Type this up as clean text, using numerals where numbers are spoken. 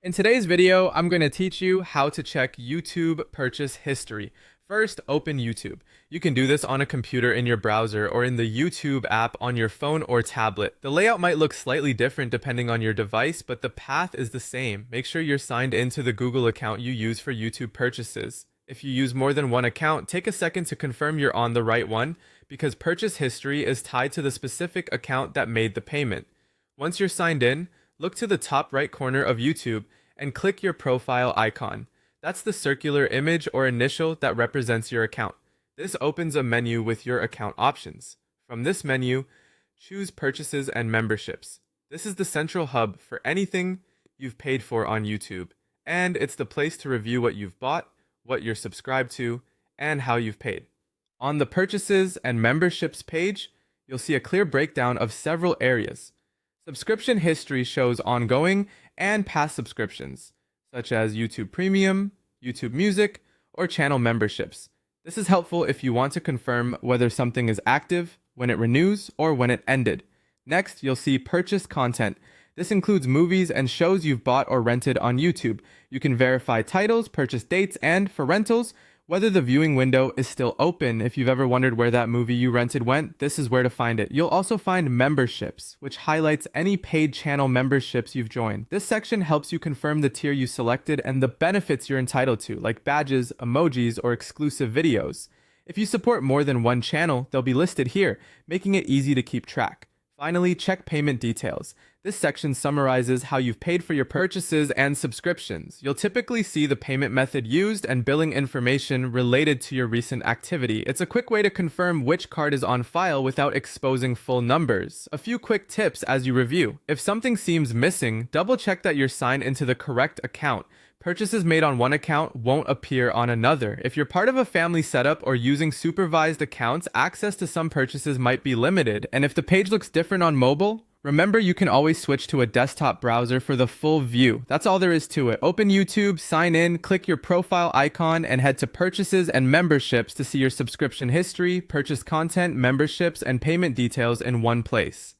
In today's video, I'm going to teach you how to check YouTube purchase history. First, open YouTube. You can do this on a computer in your browser or in the YouTube app on your phone or tablet. The layout might look slightly different depending on your device, but the path is the same. Make sure you're signed into the Google account you use for YouTube purchases. If you use more than one account, take a second to confirm you're on the right one, because purchase history is tied to the specific account that made the payment. Once you're signed in, look to the top right corner of YouTube and click your profile icon. That's the circular image or initial that represents your account. This opens a menu with your account options. From this menu, choose Purchases and Memberships. This is the central hub for anything you've paid for on YouTube, and it's the place to review what you've bought, what you're subscribed to, and how you've paid. On the Purchases and Memberships page, you'll see a clear breakdown of several areas. Subscription history shows ongoing and past subscriptions, such as YouTube Premium, YouTube Music, or channel memberships. This is helpful if you want to confirm whether something is active, when it renews, or when it ended. Next, you'll see purchased content. This includes movies and shows you've bought or rented on YouTube. You can verify titles, purchase dates, and, for rentals, whether the viewing window is still open. If you've ever wondered where that movie you rented went, this is where to find it. You'll also find memberships, which highlights any paid channel memberships you've joined. This section helps you confirm the tier you selected and the benefits you're entitled to, like badges, emojis, or exclusive videos. If you support more than one channel, they'll be listed here, making it easy to keep track. Finally, check payment details. This section summarizes how you've paid for your purchases and subscriptions. You'll typically see the payment method used and billing information related to your recent activity. It's a quick way to confirm which card is on file without exposing full numbers. A few quick tips as you review. If something seems missing, double check that you're signed into the correct account. Purchases made on one account won't appear on another. If you're part of a family setup or using supervised accounts, access to some purchases might be limited. And if the page looks different on mobile, remember you can always switch to a desktop browser for the full view. That's all there is to it. Open YouTube, sign in, click your profile icon, and head to Purchases and Memberships to see your subscription history, purchase content, memberships, and payment details in one place.